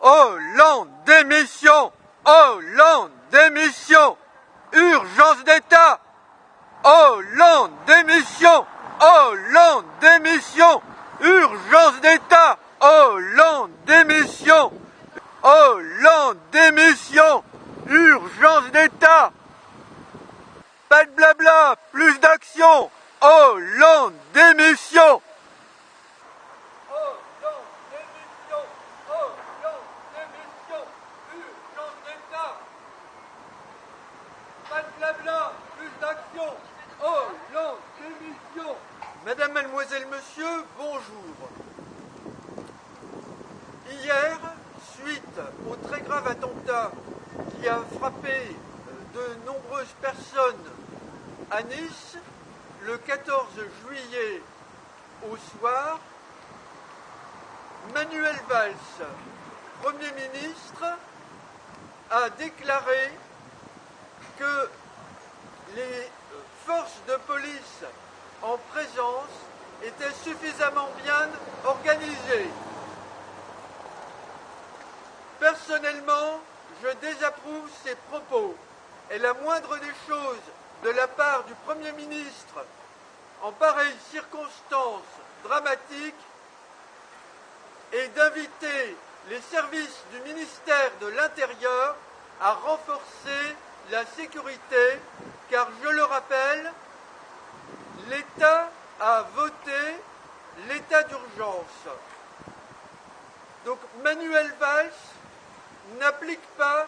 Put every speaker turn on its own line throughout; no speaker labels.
Hollande, démission! Hollande, démission! Urgence d'État! Hollande, démission! Hollande, démission! Urgence d'État! Hollande, démission! Hollande, démission! Urgence d'État! Pas de blabla, plus d'action! Hollande, démission! Hollande, démission! Hollande, démission! Urgence d'État! Pas de blabla, plus d'action! Hollande, démission! Mesdames, Mademoiselles, Messieurs, bonjour. Hier, suite au très grave attentat qui a frappé de nombreuses personnes à Nice, le 14 juillet au soir, Manuel Valls, Premier ministre, a déclaré que les forces de police en présence étaient suffisamment bien organisées. Personnellement, je désapprouve ces propos et la moindre des choses de la part du Premier ministre en pareille circonstance dramatique est d'inviter les services du ministère de l'Intérieur à renforcer la sécurité, car je le rappelle, l'État a voté l'état d'urgence. Donc Manuel Valls n'applique pas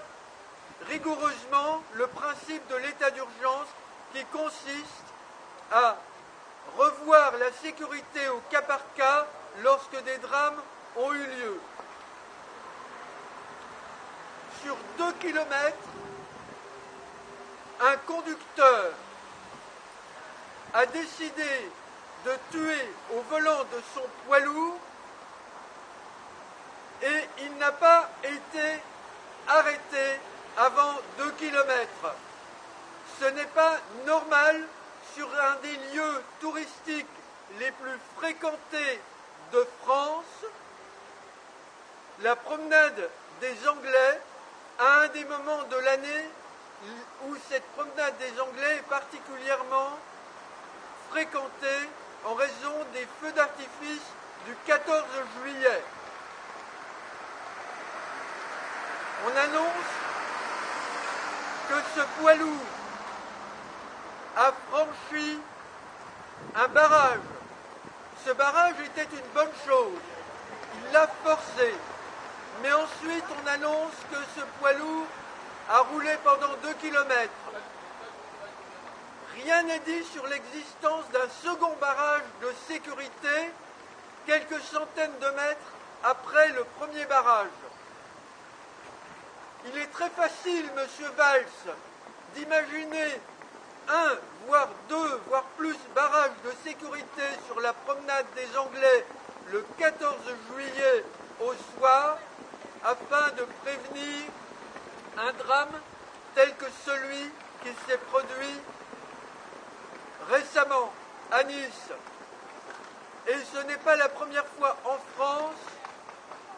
rigoureusement le principe de l'état d'urgence qui consiste à revoir la sécurité au cas par cas lorsque des drames ont eu lieu. Sur 2 kilomètres, un conducteur a décidé de tuer au volant de son poids lourd et il n'a pas été arrêté avant 2 kilomètres. Ce n'est pas normal sur un des lieux touristiques les plus fréquentés de France, la promenade des Anglais, à un des moments de l'année où cette promenade des Anglais est particulièrement fréquentée en raison des feux d'artifice du 14 juillet. On annonce que ce poids lourd a franchi un barrage. Ce barrage était une bonne chose. Il l'a forcé. Mais ensuite, on annonce que ce poids lourd a roulé pendant 2 kilomètres. Rien n'est dit sur l'existence d'un second barrage de sécurité quelques centaines de mètres après le premier barrage. Il est très facile, Monsieur Valls, d'imaginer un, voire 2, voire plus barrages de sécurité sur la promenade des Anglais le 14 juillet au soir afin de prévenir un drame tel que celui qui s'est produit récemment à Nice. Et ce n'est pas la première fois en France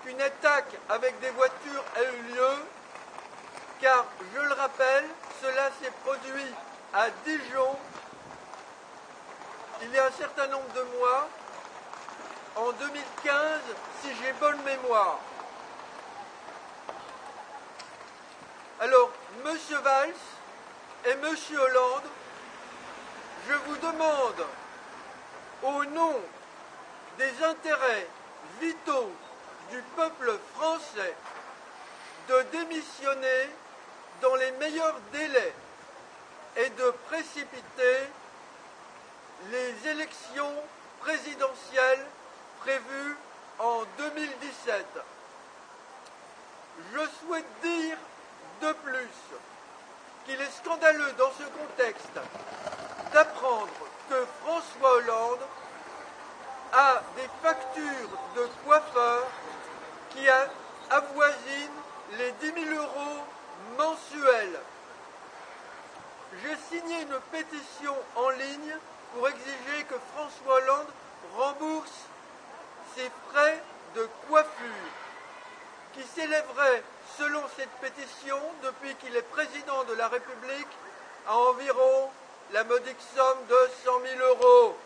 qu'une attaque avec des voitures a eu lieu, car, je le rappelle, cela s'est produit à Dijon il y a un certain nombre de mois, en 2015, si j'ai bonne mémoire. Alors, Monsieur Valls et Monsieur Hollande, je vous demande, au nom des intérêts vitaux du peuple français, de démissionner dans les meilleurs délais et de précipiter les élections présidentielles prévues en 2017. Je souhaite dire de plus qu'il est scandaleux dans ce contexte d'apprendre que François Hollande a des factures de coiffeurs qui avoisinent les 10 000 € mensuels. J'ai signé une pétition en ligne pour exiger que François Hollande rembourse ses frais de coiffure. qui s'élèverait, selon cette pétition, depuis qu'il est président de la République, à environ la modique somme de 100 000 euros.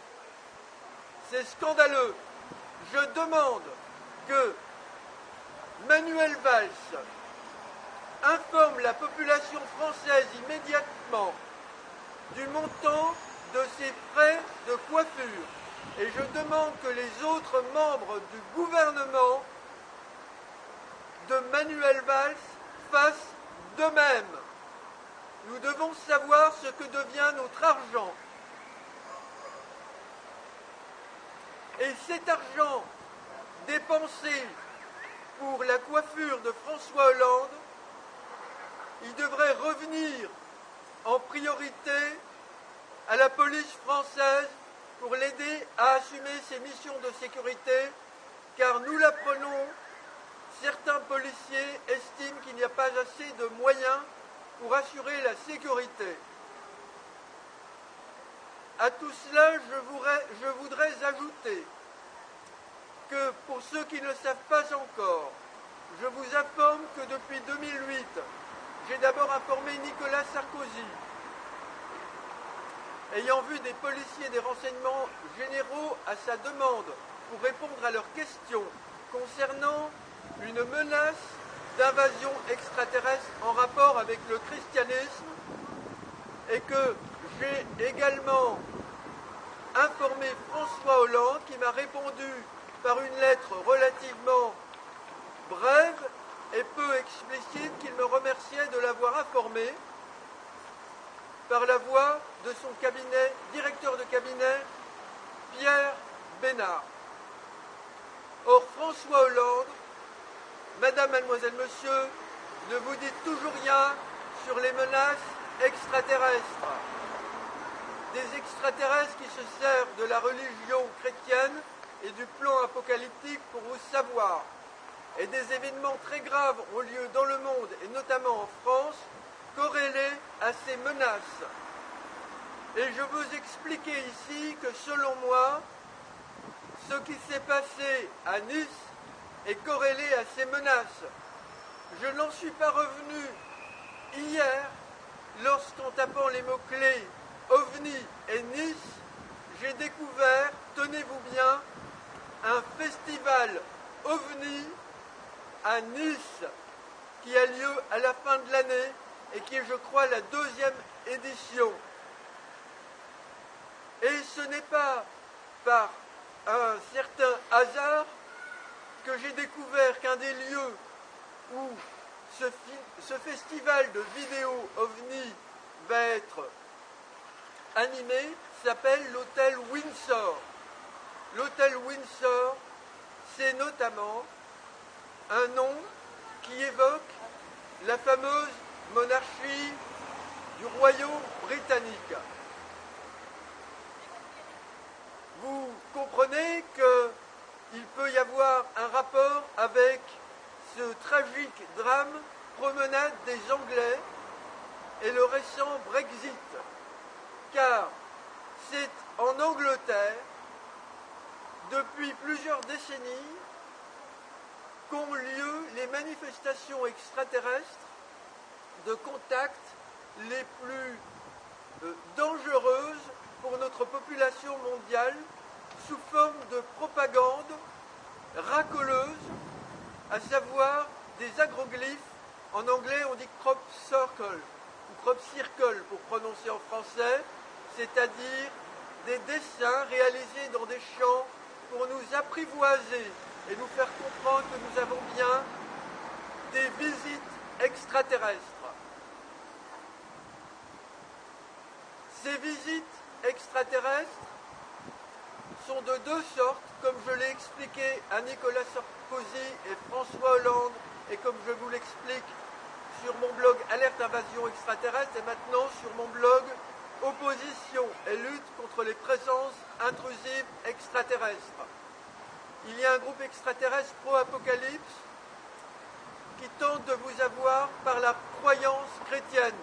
C'est scandaleux. Je demande que Manuel Valls informe la population française immédiatement du montant de ses frais de coiffure. Et je demande que les autres membres du gouvernement de Manuel Valls fassent de même. Nous devons savoir ce que devient notre argent. Et cet argent dépensé pour la coiffure de François Hollande, il devrait revenir en priorité à la police française pour l'aider à assumer ses missions de sécurité, car nous l'apprenons, certains policiers estiment qu'il n'y a pas assez de moyens pour assurer la sécurité. À tout cela, je voudrais ajouter que pour ceux qui ne le savent pas encore, je vous informe que depuis 2008, j'ai d'abord informé Nicolas Sarkozy, ayant vu des policiers des renseignements généraux à sa demande pour répondre à leurs questions concernant une menace d'invasion extraterrestre en rapport avec le christianisme, et que j'ai également informé François Hollande, qui m'a répondu par une lettre relativement brève et peu explicite, qu'il me remerciait de l'avoir informé par la voix de son cabinet, directeur de cabinet, Pierre Bénard. Or, François Hollande, Madame, Mademoiselle, Monsieur, ne vous dit toujours rien sur les menaces extraterrestres. Des extraterrestres qui se servent de la religion chrétienne et du plan apocalyptique pour vous savoir. Et des événements très graves ont lieu dans le monde, et notamment en France, corrélés à ces menaces. Et je veux expliquer ici que, selon moi, ce qui s'est passé à Nice est corrélé à ces menaces. Je n'en suis pas revenu hier, lorsqu'en tapant les mots-clés OVNI et Nice, j'ai découvert, tenez-vous bien, un festival OVNI à Nice qui a lieu à la fin de l'année et qui est, je crois, la 2e édition. Et ce n'est pas par un certain hasard que j'ai découvert qu'un des lieux où ce festival de vidéos OVNI va être animé s'appelle l'hôtel Windsor. L'hôtel Windsor, c'est notamment un nom qui évoque la fameuse monarchie du royaume britannique. Vous comprenez qu'il peut y avoir un rapport avec ce tragique drame, promenade des Anglais, et le récent Brexit, car c'est en Angleterre, depuis plusieurs décennies, qu'ont lieu les manifestations extraterrestres de contact les plus dangereuses pour notre population mondiale, sous forme de propagande racoleuse, à savoir des agroglyphes. En anglais, on dit crop circle, ou crop circle pour prononcer en français, c'est-à-dire des dessins réalisés dans des champs pour nous apprivoiser et nous faire comprendre que nous avons bien des visites extraterrestres. Ces visites extraterrestres sont de deux sortes, comme je l'ai expliqué à Nicolas Sarkozy et François Hollande, et comme je vous l'explique sur mon blog Alerte Invasion Extraterrestre, et maintenant sur mon blog Opposition et lutte contre les présences intrusives extraterrestres. Il y a un groupe extraterrestre pro-apocalypse qui tente de vous avoir par la croyance chrétienne.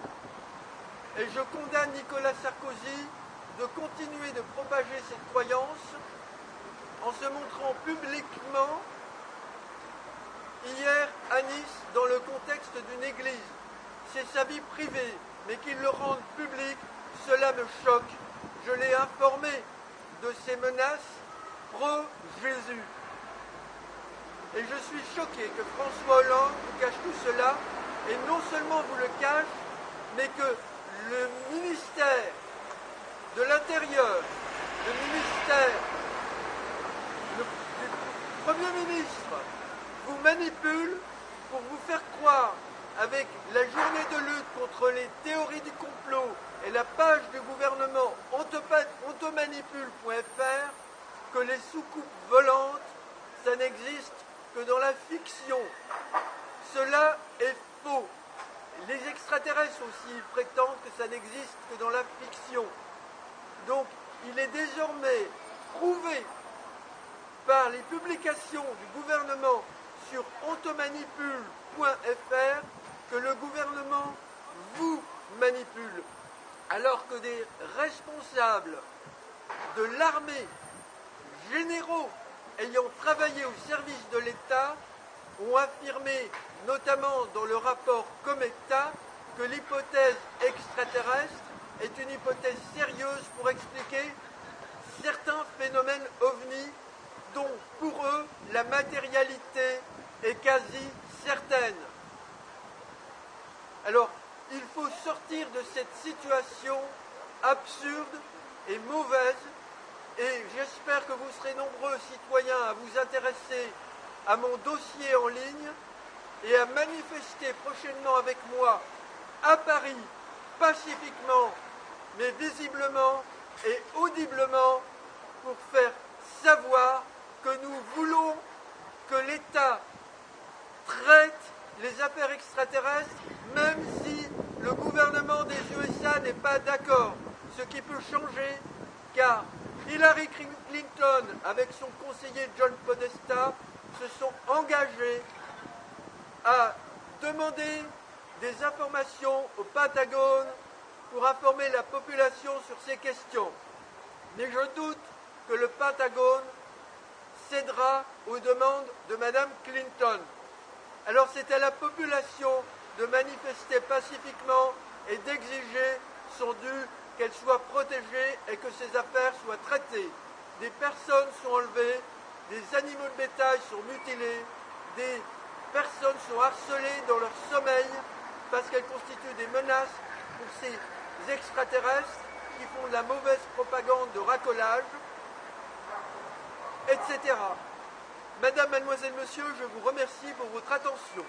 Et je condamne Nicolas Sarkozy de continuer de propager cette croyance en se montrant publiquement hier à Nice dans le contexte d'une église. C'est sa vie privée, mais qu'il le rende public, cela me choque. Je l'ai informé de ces menaces pro-Jésus. Et je suis choqué que François Hollande vous cache tout cela, et non seulement vous le cache, mais que le ministère de l'Intérieur, le ministère du Premier ministre, vous manipule pour vous faire croire, avec la journée de lutte contre les théories du complot et la page du gouvernement ontomanipule.fr, que les soucoupes volantes, ça n'existe que dans la fiction. Cela est faux. Les extraterrestres aussi prétendent que ça n'existe que dans la fiction. Donc, il est désormais prouvé par les publications du gouvernement sur ontomanipule.fr que le gouvernement vous manipule, alors que des responsables de l'armée, généraux ayant travaillé au service de l'État, ont affirmé, notamment dans le rapport Cometa, que l'hypothèse extraterrestre est une hypothèse sérieuse pour expliquer certains phénomènes ovnis dont, pour eux, la matérialité est quasi certaine. Alors, il faut sortir de cette situation absurde et mauvaise, et j'espère que vous serez nombreux citoyens à vous intéresser à mon dossier en ligne et à manifester prochainement avec moi à Paris, pacifiquement, mais visiblement et audiblement, pour faire savoir que nous voulons que l'État traite les affaires extraterrestres, même si le gouvernement des USA n'est pas d'accord, ce qui peut changer, car Hillary Clinton, avec son conseiller John Podesta, se sont engagés à demander des informations au Pentagone pour informer la population sur ces questions. Mais je doute que le Pentagone cédera aux demandes de Mme Clinton. Alors c'est à la population de manifester pacifiquement et d'exiger son dû, qu'elle soit protégée et que ses affaires soient traitées. Des personnes sont enlevées, des animaux de bétail sont mutilés, des personnes sont harcelées dans leur sommeil parce qu'elles constituent des menaces pour ces extraterrestres qui font de la mauvaise propagande de racolage, etc. Madame, mademoiselle, monsieur, je vous remercie pour votre attention.